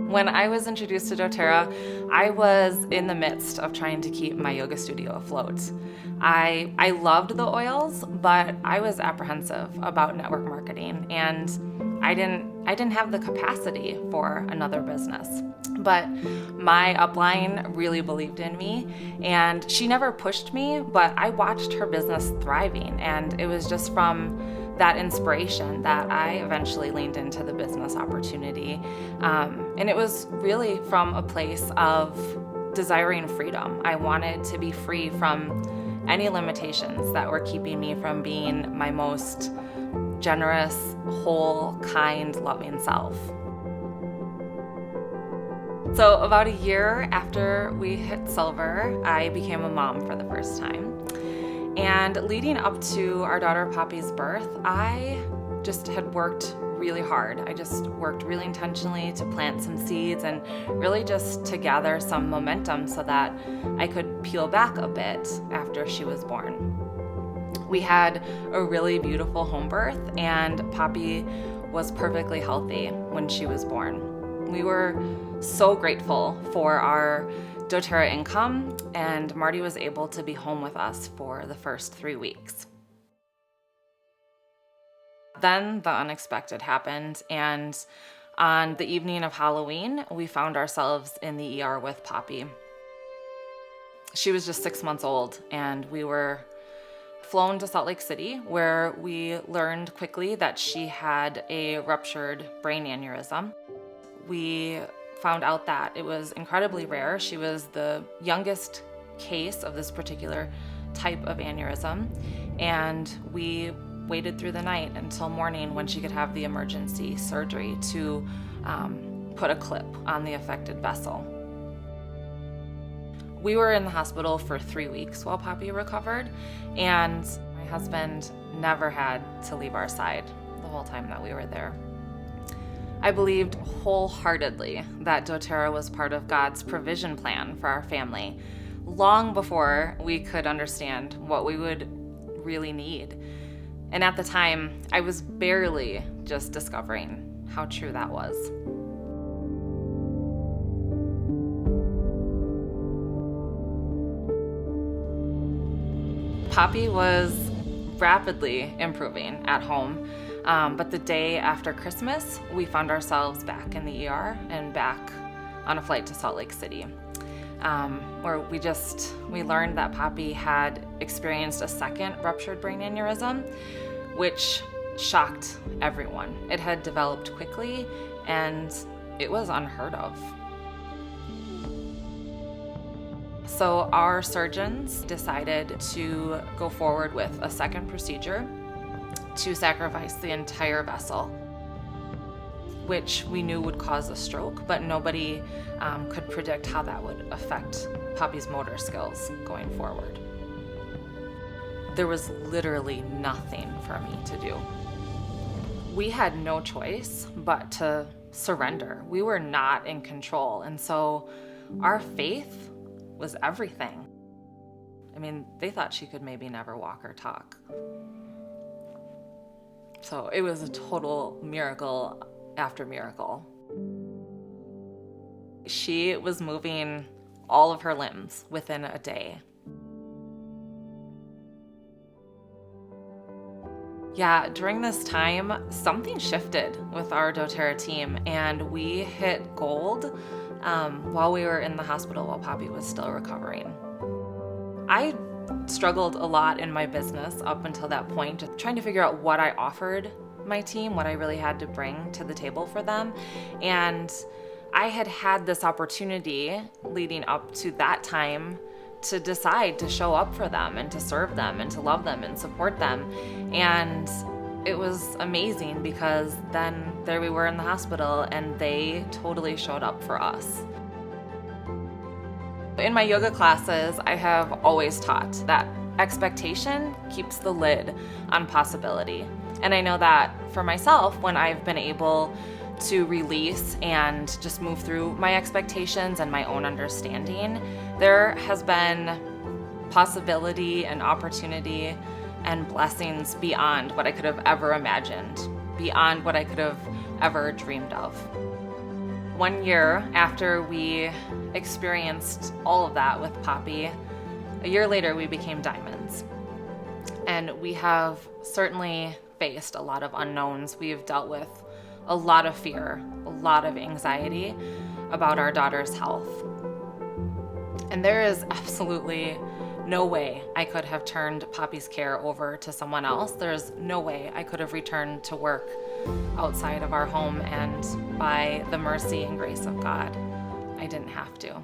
When I was introduced to doTERRA, I was in the midst of trying to keep my yoga studio afloat. I loved the oils, but I was apprehensive about network marketing, and I didn't have the capacity for another business. But my upline really believed in me, and she never pushed me, but I watched her business thriving, and it was just from that inspiration that I eventually leaned into the business opportunity. And it was really from a place of desiring freedom. I wanted to be free from any limitations that were keeping me from being my most generous, whole, kind, loving self. So about a year after we hit silver, I became a mom for the first time. And leading up to our daughter Poppy's birth, I just had worked really hard. I just worked really intentionally to plant some seeds and really just to gather some momentum so that I could peel back a bit after she was born. We had a really beautiful home birth, and Poppy was perfectly healthy when she was born. We were so grateful for our doTERRA income, and Marty was able to be home with us for the first 3 weeks. Then the unexpected happened, and on the evening of Halloween, we found ourselves in the ER with Poppy. She was just 6 months old, and we were flown to Salt Lake City, where we learned quickly that she had a ruptured brain aneurysm. We found out that it was incredibly rare. She was the youngest case of this particular type of aneurysm, and we waited through the night until morning when she could have the emergency surgery to put a clip on the affected vessel. We were in the hospital for 3 weeks while Poppy recovered, and my husband never had to leave our side the whole time that we were there. I believed wholeheartedly that doTERRA was part of God's provision plan for our family, long before we could understand what we would really need. And at the time, I was barely just discovering how true that was. Poppy was rapidly improving at home. But the day after Christmas, we found ourselves back in the ER and back on a flight to Salt Lake City, where we learned that Poppy had experienced a second ruptured brain aneurysm, which shocked everyone. It had developed quickly, and it was unheard of. So our surgeons decided to go forward with a second procedure to sacrifice the entire vessel, which we knew would cause a stroke, but nobody could predict how that would affect Poppy's motor skills going forward. There was literally nothing for me to do. We had no choice but to surrender. We were not in control, and so our faith was everything. I mean, they thought she could maybe never walk or talk. So it was a total miracle after miracle. She was moving all of her limbs within a day. Yeah, during this time, something shifted with our doTERRA team, and we hit gold while we were in the hospital while Poppy was still recovering. I struggled a lot in my business up until that point, just trying to figure out what I offered my team, what I really had to bring to the table for them. And I had this opportunity leading up to that time to decide to show up for them and to serve them and to love them and support them. And it was amazing because then there we were in the hospital and they totally showed up for us. In my yoga classes, I have always taught that expectation keeps the lid on possibility. And I know that for myself, when I've been able to release and just move through my expectations and my own understanding, there has been possibility and opportunity and blessings beyond what I could have ever imagined, beyond what I could have ever dreamed of. 1 year after we experienced all of that with Poppy, a year later we became diamonds. And we have certainly faced a lot of unknowns. We've dealt with a lot of fear, a lot of anxiety about our daughter's health. And there is absolutely no way I could have turned Poppy's care over to someone else. There's no way I could have returned to work outside of our home, and by the mercy and grace of God, I didn't have to.